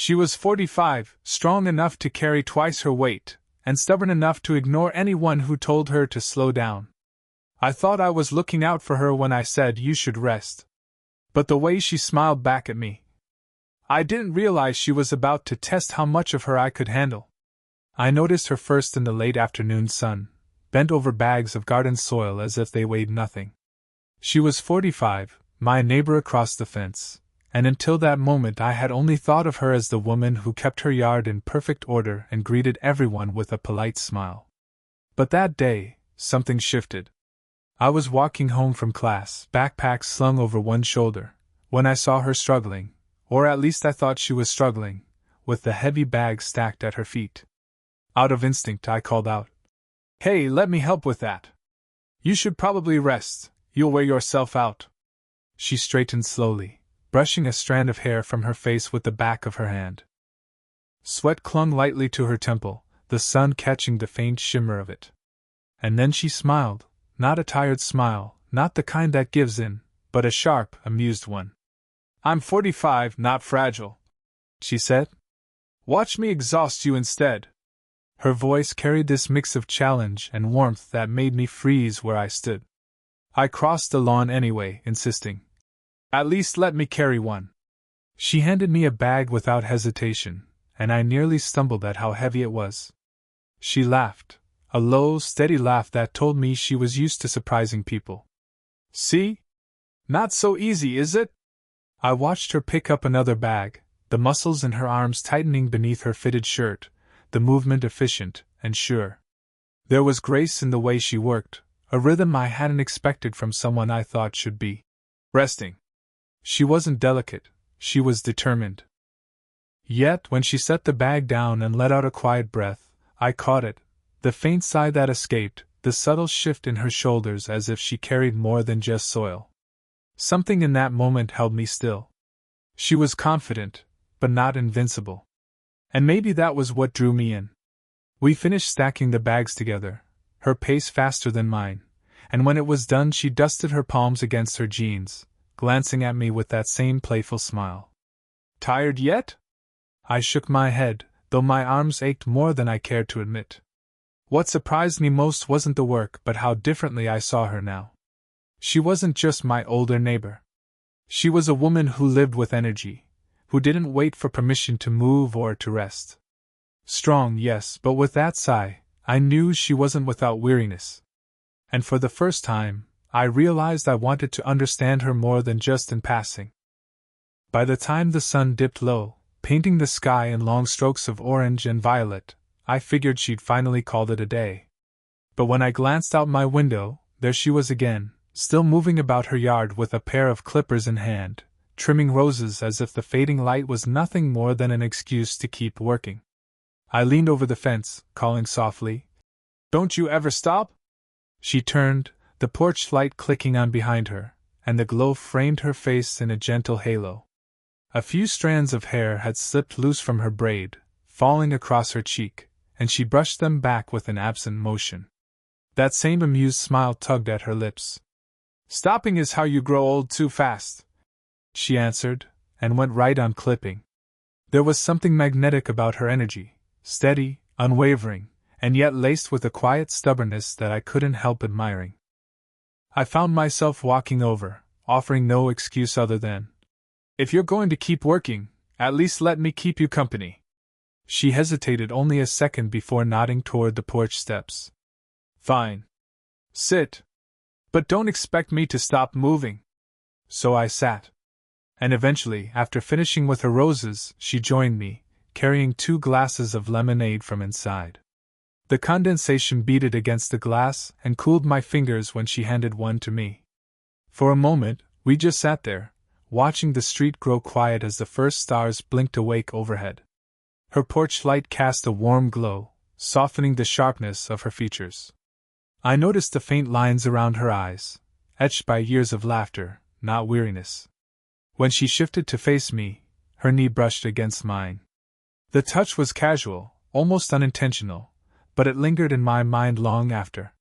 She was 45, strong enough to carry twice her weight, and stubborn enough to ignore anyone who told her to slow down. I thought I was looking out for her when I said you should rest. But the way she smiled back at me. I didn't realize she was about to test how much of her I could handle. I noticed her first in the late afternoon sun, bent over bags of garden soil as if they weighed nothing. She was 45, my neighbor across the fence, and until that moment I had only thought of her as the woman who kept her yard in perfect order and greeted everyone with a polite smile. But that day, something shifted. I was walking home from class, backpack slung over one shoulder, when I saw her struggling, or at least I thought she was struggling, with the heavy bag stacked at her feet. Out of instinct, I called out, "Hey, let me help with that. You should probably rest, you'll wear yourself out." She straightened slowly, brushing a strand of hair from her face with the back of her hand. Sweat clung lightly to her temple, the sun catching the faint shimmer of it. And then she smiled, not a tired smile, not the kind that gives in, but a sharp, amused one. "I'm 45, not fragile," she said. "Watch me exhaust you instead." Her voice carried this mix of challenge and warmth that made me freeze where I stood. I crossed the lawn anyway, insisting, "At least let me carry one." She handed me a bag without hesitation, and I nearly stumbled at how heavy it was. She laughed, a low, steady laugh that told me she was used to surprising people. "See? Not so easy, is it?" I watched her pick up another bag, the muscles in her arms tightening beneath her fitted shirt, the movement efficient and sure. There was grace in the way she worked, a rhythm I hadn't expected from someone I thought should be resting. She wasn't delicate, she was determined. Yet, when she set the bag down and let out a quiet breath, I caught it, the faint sigh that escaped, the subtle shift in her shoulders as if she carried more than just soil. Something in that moment held me still. She was confident, but not invincible. And maybe that was what drew me in. We finished stacking the bags together, her pace faster than mine, and when it was done she dusted her palms against her jeans, glancing at me with that same playful smile. "Tired yet?" I shook my head, though my arms ached more than I cared to admit. What surprised me most wasn't the work but how differently I saw her now. She wasn't just my older neighbor. She was a woman who lived with energy, who didn't wait for permission to move or to rest. Strong, yes, but with that sigh, I knew she wasn't without weariness. And for the first time, I realized I wanted to understand her more than just in passing. By the time the sun dipped low, painting the sky in long strokes of orange and violet, I figured she'd finally called it a day. But when I glanced out my window, there she was again, still moving about her yard with a pair of clippers in hand, trimming roses as if the fading light was nothing more than an excuse to keep working. I leaned over the fence, calling softly, "Don't you ever stop?" She turned, the porch light clicking on behind her, and the glow framed her face in a gentle halo. A few strands of hair had slipped loose from her braid, falling across her cheek, and she brushed them back with an absent motion. That same amused smile tugged at her lips. "Stopping is how you grow old too fast," she answered, and went right on clipping. There was something magnetic about her energy, steady, unwavering, and yet laced with a quiet stubbornness that I couldn't help admiring. I found myself walking over, offering no excuse other than, "If you're going to keep working, at least let me keep you company." She hesitated only a second before nodding toward the porch steps. "Fine. Sit. But don't expect me to stop moving." So I sat. And eventually, after finishing with her roses, she joined me, carrying 2 glasses of lemonade from inside. The condensation beaded against the glass and cooled my fingers when she handed one to me. For a moment, we just sat there, watching the street grow quiet as the first stars blinked awake overhead. Her porch light cast a warm glow, softening the sharpness of her features. I noticed the faint lines around her eyes, etched by years of laughter, not weariness. When she shifted to face me, her knee brushed against mine. The touch was casual, almost unintentional, but it lingered in my mind long after.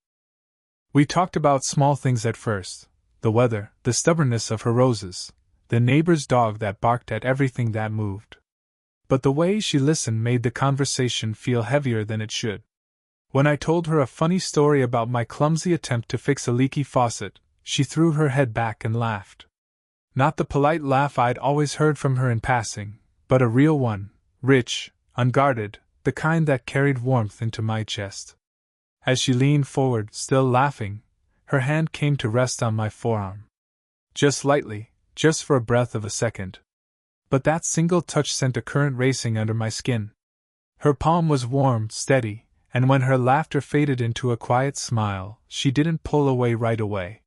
We talked about small things at first, the weather, the stubbornness of her roses, the neighbor's dog that barked at everything that moved. But the way she listened made the conversation feel heavier than it should. When I told her a funny story about my clumsy attempt to fix a leaky faucet, she threw her head back and laughed. Not the polite laugh I'd always heard from her in passing, but a real one, rich, unguarded, the kind that carried warmth into my chest. As she leaned forward, still laughing, her hand came to rest on my forearm. Just lightly, just for a breath of a second. But that single touch sent a current racing under my skin. Her palm was warm, steady, and when her laughter faded into a quiet smile, she didn't pull away right away.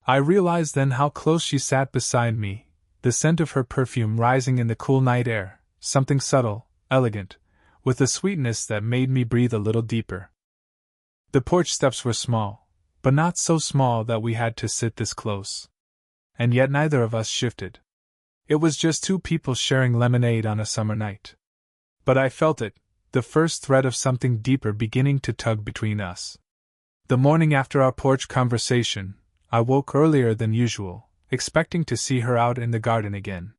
I realized then how close she sat beside me, the scent of her perfume rising in the cool night air, something subtle, elegant, with a sweetness that made me breathe a little deeper. The porch steps were small, but not so small that we had to sit this close. And yet neither of us shifted. It was just two people sharing lemonade on a summer night. But I felt it, the first thread of something deeper beginning to tug between us. The morning after our porch conversation, I woke earlier than usual, expecting to see her out in the garden again.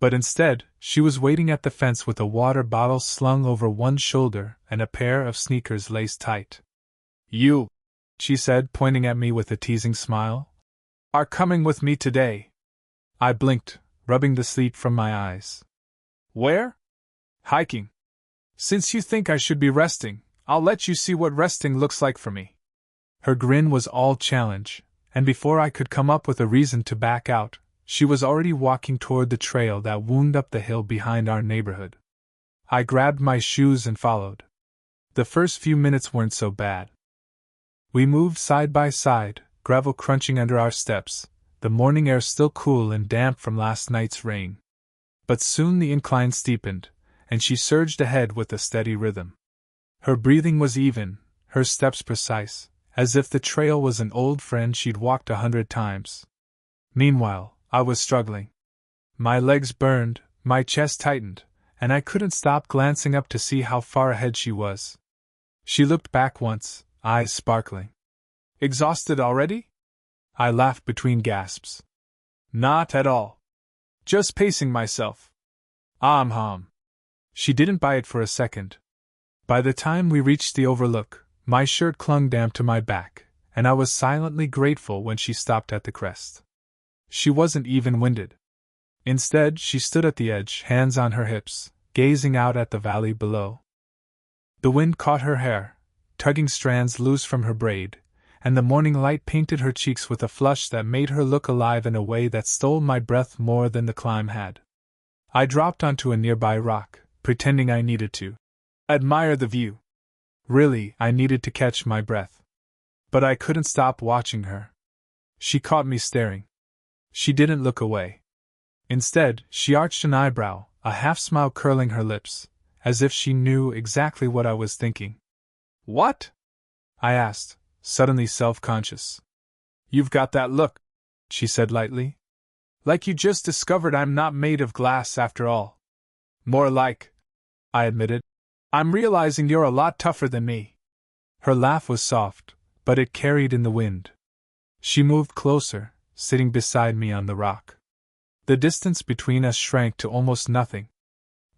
But instead, she was waiting at the fence with a water bottle slung over one shoulder and a pair of sneakers laced tight. "You," she said, pointing at me with a teasing smile, "are coming with me today." I blinked, rubbing the sleep from my eyes. "Where?" "Hiking. Since you think I should be resting, I'll let you see what resting looks like for me." Her grin was all challenge, and before I could come up with a reason to back out, she was already walking toward the trail that wound up the hill behind our neighborhood. I grabbed my shoes and followed. The first few minutes weren't so bad. We moved side by side, gravel crunching under our steps, the morning air still cool and damp from last night's rain. But soon the incline steepened, and she surged ahead with a steady rhythm. Her breathing was even, her steps precise, as if the trail was an old friend she'd walked 100 times. Meanwhile, I was struggling. My legs burned, my chest tightened, and I couldn't stop glancing up to see how far ahead she was. She looked back once, eyes sparkling. "Exhausted already?" I laughed between gasps. "Not at all. Just pacing myself." Hum. She didn't buy it for a second. By the time we reached the overlook, my shirt clung damp to my back, and I was silently grateful when she stopped at the crest. She wasn't even winded. Instead, she stood at the edge, hands on her hips, gazing out at the valley below. The wind caught her hair, tugging strands loose from her braid, and the morning light painted her cheeks with a flush that made her look alive in a way that stole my breath more than the climb had. I dropped onto a nearby rock, pretending I needed to admire the view. Really, I needed to catch my breath. But I couldn't stop watching her. She caught me staring. She didn't look away. Instead, she arched an eyebrow, a half-smile curling her lips, as if she knew exactly what I was thinking. "What?" I asked, suddenly self-conscious. "You've got that look," she said lightly. "Like you just discovered I'm not made of glass after all." "More like," I admitted. "I'm realizing you're a lot tougher than me." Her laugh was soft, but it carried in the wind. She moved closer, sitting beside me on the rock. The distance between us shrank to almost nothing.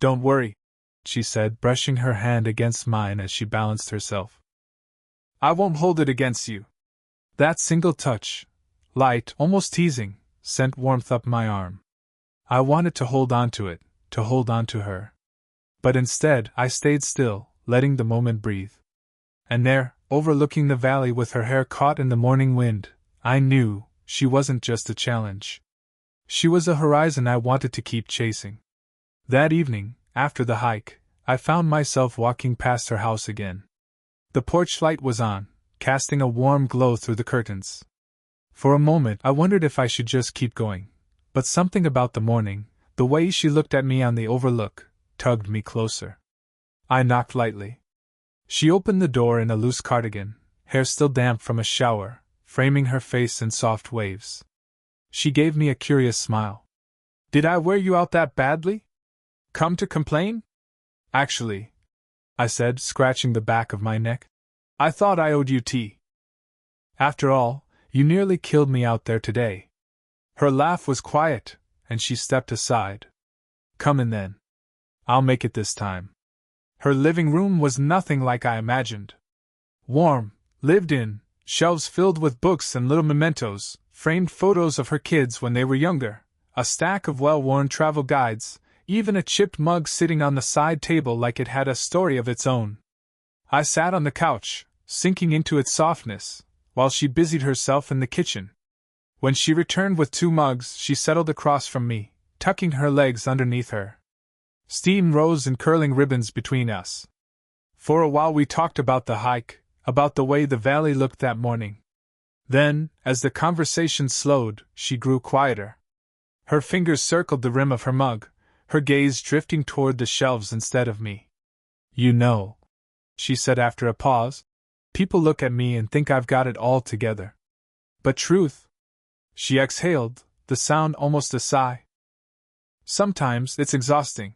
"Don't worry," she said, brushing her hand against mine as she balanced herself. "I won't hold it against you." That single touch, light, almost teasing, sent warmth up my arm. I wanted to hold on to it, to hold on to her. But instead, I stayed still, letting the moment breathe. And there, overlooking the valley with her hair caught in the morning wind, I knew she wasn't just a challenge. She was a horizon I wanted to keep chasing. That evening, after the hike, I found myself walking past her house again. The porch light was on, casting a warm glow through the curtains. For a moment I wondered if I should just keep going, but something about the morning, the way she looked at me on the overlook, tugged me closer. I knocked lightly. She opened the door in a loose cardigan, hair still damp from a shower, framing her face in soft waves. She gave me a curious smile. "Did I wear you out that badly? Come to complain?" "Actually," I said, scratching the back of my neck, "I thought I owed you tea. After all, you nearly killed me out there today." Her laugh was quiet, and she stepped aside. "Come in then." I'll make it this time. Her living room was nothing like I imagined. Warm, lived in, shelves filled with books and little mementos, framed photos of her kids when they were younger, a stack of well-worn travel guides, even a chipped mug sitting on the side table like it had a story of its own. I sat on the couch, sinking into its softness, while she busied herself in the kitchen. When she returned with 2 mugs, she settled across from me, tucking her legs underneath her. Steam rose in curling ribbons between us. For a while we talked about the hike, about the way the valley looked that morning. Then, as the conversation slowed, she grew quieter. Her fingers circled the rim of her mug, her gaze drifting toward the shelves instead of me. You know, she said after a pause, people look at me and think I've got it all together. But truth? She exhaled, the sound almost a sigh. Sometimes it's exhausting.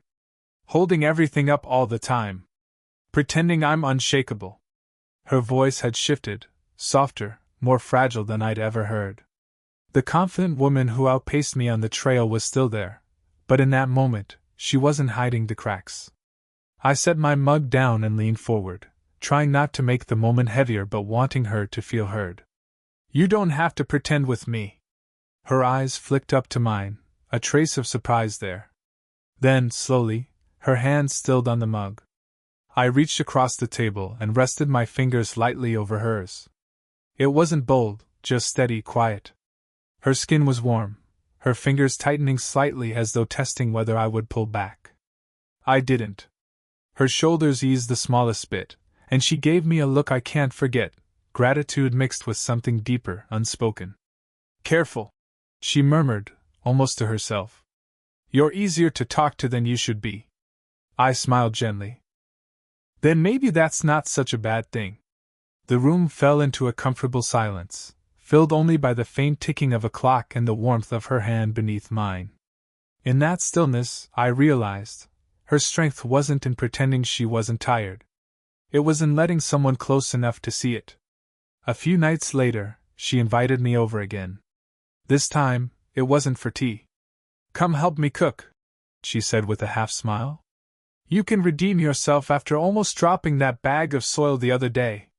Holding everything up all the time. Pretending I'm unshakable. Her voice had shifted, softer, more fragile than I'd ever heard. The confident woman who outpaced me on the trail was still there, but in that moment, she wasn't hiding the cracks. I set my mug down and leaned forward, trying not to make the moment heavier but wanting her to feel heard. You don't have to pretend with me. Her eyes flicked up to mine, a trace of surprise there. Then, slowly, her hand stilled on the mug. I reached across the table and rested my fingers lightly over hers. It wasn't bold, just steady, quiet. Her skin was warm, her fingers tightening slightly as though testing whether I would pull back. I didn't. Her shoulders eased the smallest bit, and she gave me a look I can't forget, gratitude mixed with something deeper, unspoken. Careful, she murmured, almost to herself. You're easier to talk to than you should be. I smiled gently. Then maybe that's not such a bad thing. The room fell into a comfortable silence, filled only by the faint ticking of a clock and the warmth of her hand beneath mine. In that stillness, I realized, her strength wasn't in pretending she wasn't tired. It was in letting someone close enough to see it. A few nights later, she invited me over again. This time, it wasn't for tea. Come help me cook, she said with a half-smile. You can redeem yourself after almost dropping that bag of soil the other day.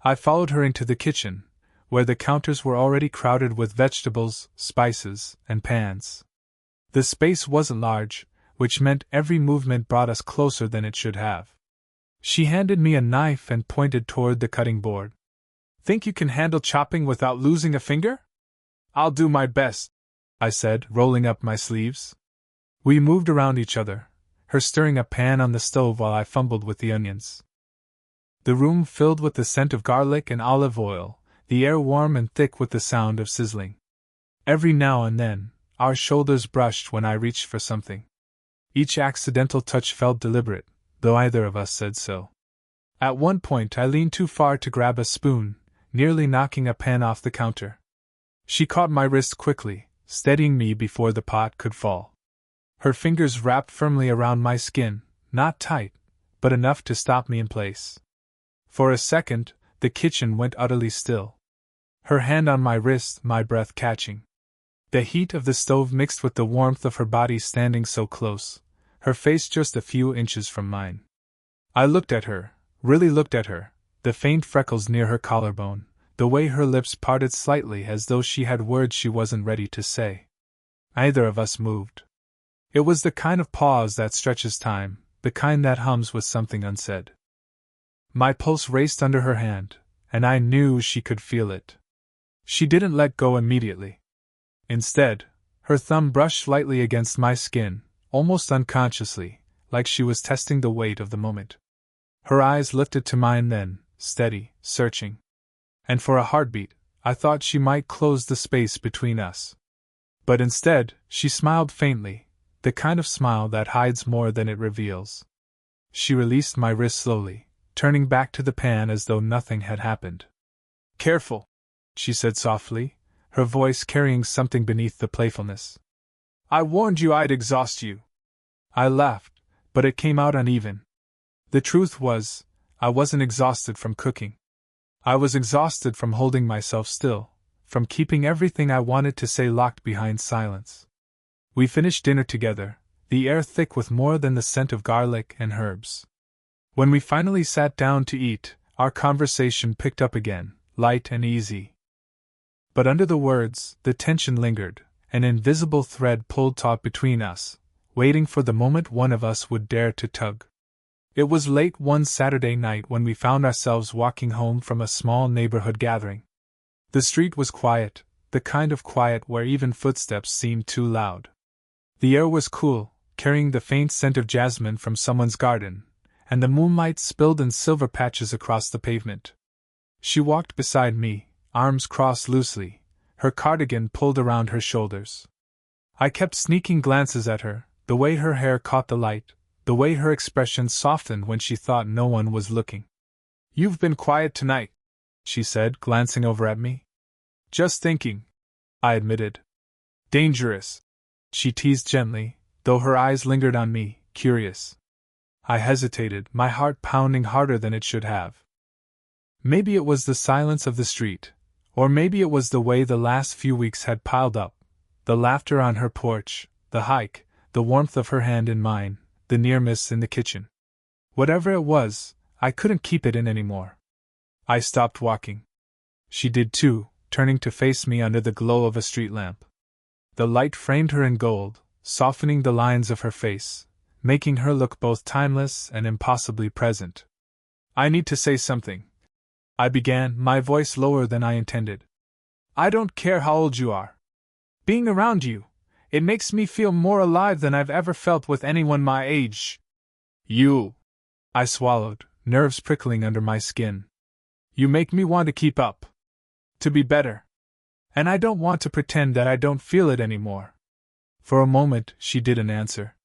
I followed her into the kitchen, where the counters were already crowded with vegetables, spices, and pans. The space wasn't large, which meant every movement brought us closer than it should have. She handed me a knife and pointed toward the cutting board. Think you can handle chopping without losing a finger? I'll do my best, I said, rolling up my sleeves. We moved around each other, her stirring a pan on the stove while I fumbled with the onions. The room filled with the scent of garlic and olive oil, the air warm and thick with the sound of sizzling. Every now and then, our shoulders brushed when I reached for something. Each accidental touch felt deliberate, though either of us said so. At one point I leaned too far to grab a spoon, nearly knocking a pan off the counter. She caught my wrist quickly, steadying me before the pot could fall. Her fingers wrapped firmly around my skin, not tight, but enough to stop me in place. For a second, the kitchen went utterly still. Her hand on my wrist, my breath catching. The heat of the stove mixed with the warmth of her body standing so close, her face just a few inches from mine. I looked at her, really looked at her, the faint freckles near her collarbone, the way her lips parted slightly as though she had words she wasn't ready to say. Neither of us moved. It was the kind of pause that stretches time, the kind that hums with something unsaid. My pulse raced under her hand, and I knew she could feel it. She didn't let go immediately. Instead, her thumb brushed lightly against my skin, almost unconsciously, like she was testing the weight of the moment. Her eyes lifted to mine then, steady, searching. And for a heartbeat, I thought she might close the space between us. But instead, she smiled faintly, the kind of smile that hides more than it reveals. She released my wrist slowly, turning back to the pan as though nothing had happened. Careful, she said softly, her voice carrying something beneath the playfulness. I warned you I'd exhaust you. I laughed, but it came out uneven. The truth was, I wasn't exhausted from cooking. I was exhausted from holding myself still, from keeping everything I wanted to say locked behind silence. We finished dinner together, the air thick with more than the scent of garlic and herbs. When we finally sat down to eat, our conversation picked up again, light and easy. But under the words, the tension lingered, an invisible thread pulled taut between us, waiting for the moment one of us would dare to tug. It was late one Saturday night when we found ourselves walking home from a small neighborhood gathering. The street was quiet, the kind of quiet where even footsteps seemed too loud. The air was cool, carrying the faint scent of jasmine from someone's garden, and the moonlight spilled in silver patches across the pavement. She walked beside me, arms crossed loosely, her cardigan pulled around her shoulders. I kept sneaking glances at her, the way her hair caught the light, the way her expression softened when she thought no one was looking. "You've been quiet tonight," she said, glancing over at me. "Just thinking," I admitted. "Dangerous," she teased gently, though her eyes lingered on me, curious. I hesitated, my heart pounding harder than it should have. Maybe it was the silence of the street, or maybe it was the way the last few weeks had piled up, the laughter on her porch, the hike, the warmth of her hand in mine, the near miss in the kitchen. Whatever it was, I couldn't keep it in anymore. I stopped walking. She did too, turning to face me under the glow of a street lamp. The light framed her in gold, softening the lines of her face, making her look both timeless and impossibly present. "I need to say something," I began, my voice lower than I intended. "I don't care how old you are. Being around you, it makes me feel more alive than I've ever felt with anyone my age." "You," I swallowed, nerves prickling under my skin. "You make me want to keep up. To be better. And I don't want to pretend that I don't feel it anymore." For a moment, she didn't answer.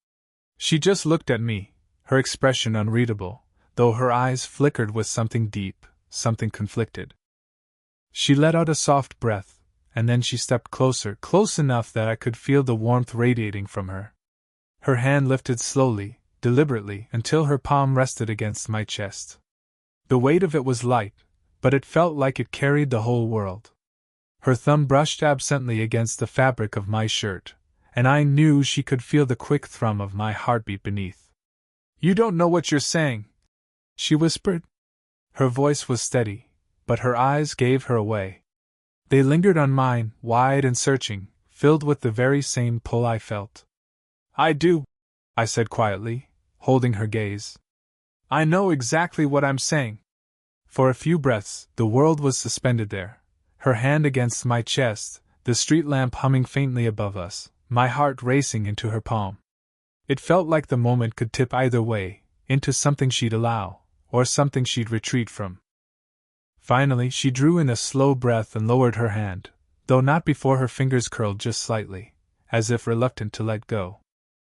She just looked at me, her expression unreadable, though her eyes flickered with something deep, something conflicted. She let out a soft breath, and then she stepped closer, close enough that I could feel the warmth radiating from her. Her hand lifted slowly, deliberately, until her palm rested against my chest. The weight of it was light, but it felt like it carried the whole world. Her thumb brushed absently against the fabric of my shirt, and I knew she could feel the quick thrum of my heartbeat beneath. "You don't know what you're saying," she whispered. Her voice was steady, but her eyes gave her away. They lingered on mine, wide and searching, filled with the very same pull I felt. "I do," I said quietly, holding her gaze. "I know exactly what I'm saying." For a few breaths, the world was suspended there, her hand against my chest, the street lamp humming faintly above us, my heart racing into her palm. It felt like the moment could tip either way, into something she'd allow, or something she'd retreat from. Finally, she drew in a slow breath and lowered her hand, though not before her fingers curled just slightly, as if reluctant to let go.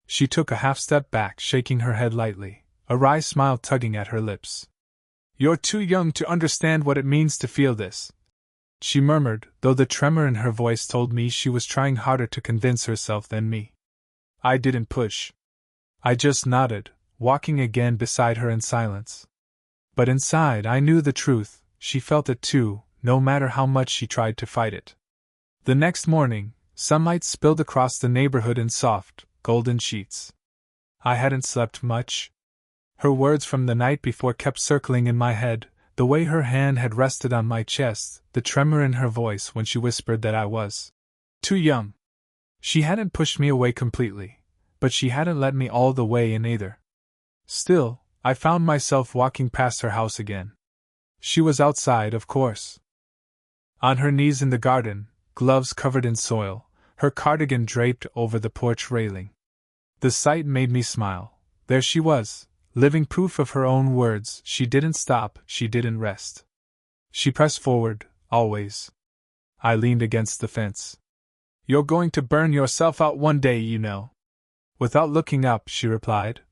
She took a half step back, shaking her head lightly, a wry smile tugging at her lips. "You're too young to understand what it means to feel this," she murmured, though the tremor in her voice told me she was trying harder to convince herself than me. I didn't push. I just nodded, walking again beside her in silence. But inside I knew the truth, she felt it too, no matter how much she tried to fight it. The next morning, sunlight spilled across the neighborhood in soft, golden sheets. I hadn't slept much. Her words from the night before kept circling in my head, the way her hand had rested on my chest, the tremor in her voice when she whispered that I was too young. She hadn't pushed me away completely, but she hadn't let me all the way in either. Still, I found myself walking past her house again. She was outside, of course. On her knees in the garden, gloves covered in soil, her cardigan draped over the porch railing. The sight made me smile. There she was, living proof of her own words. She didn't stop, she didn't rest. She pressed forward, always. I leaned against the fence. "You're going to burn yourself out one day, you know." Without looking up, she replied.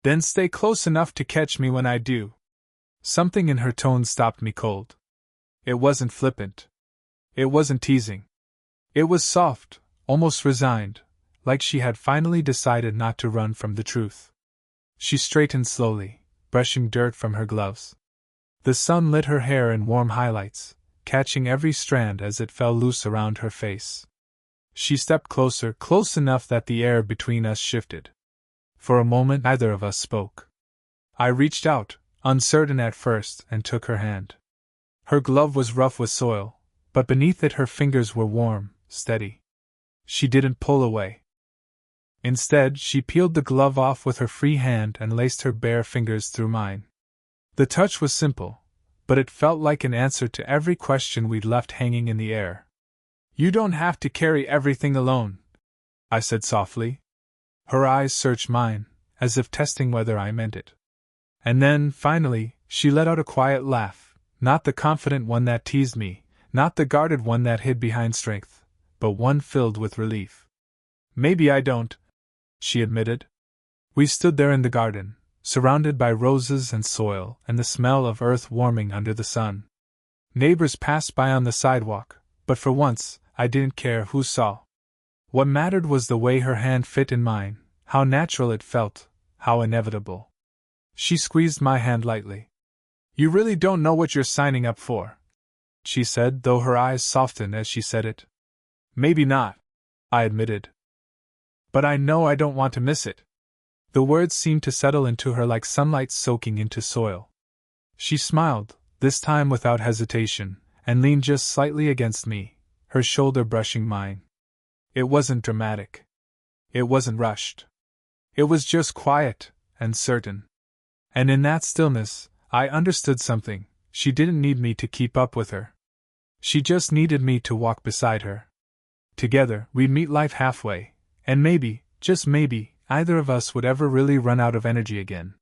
"Then stay close enough to catch me when I do." Something in her tone stopped me cold. It wasn't flippant. It wasn't teasing. It was soft, almost resigned, like she had finally decided not to run from the truth. She straightened slowly, brushing dirt from her gloves. The sun lit her hair in warm highlights, catching every strand as it fell loose around her face. She stepped closer, close enough that the air between us shifted. For a moment neither of us spoke. I reached out, uncertain at first, and took her hand. Her glove was rough with soil, but beneath it her fingers were warm, steady. She didn't pull away. Instead, she peeled the glove off with her free hand and laced her bare fingers through mine. The touch was simple, but it felt like an answer to every question we'd left hanging in the air. "You don't have to carry everything alone," I said softly. Her eyes searched mine, as if testing whether I meant it. And then, finally, she let out a quiet laugh, not the confident one that teased me, not the guarded one that hid behind strength, but one filled with relief. "Maybe I don't," she admitted. We stood there in the garden, surrounded by roses and soil and the smell of earth warming under the sun. Neighbors passed by on the sidewalk, but for once, I didn't care who saw. What mattered was the way her hand fit in mine, how natural it felt, how inevitable. She squeezed my hand lightly. "You really don't know what you're signing up for," she said, though her eyes softened as she said it. "Maybe not," I admitted. "But I know I don't want to miss it." The words seemed to settle into her like sunlight soaking into soil. She smiled, this time without hesitation, and leaned just slightly against me, her shoulder brushing mine. It wasn't dramatic. It wasn't rushed. It was just quiet and certain. And in that stillness, I understood something. She didn't need me to keep up with her. She just needed me to walk beside her. Together, we'd meet life halfway, and maybe, just maybe, either of us would ever really run out of energy again.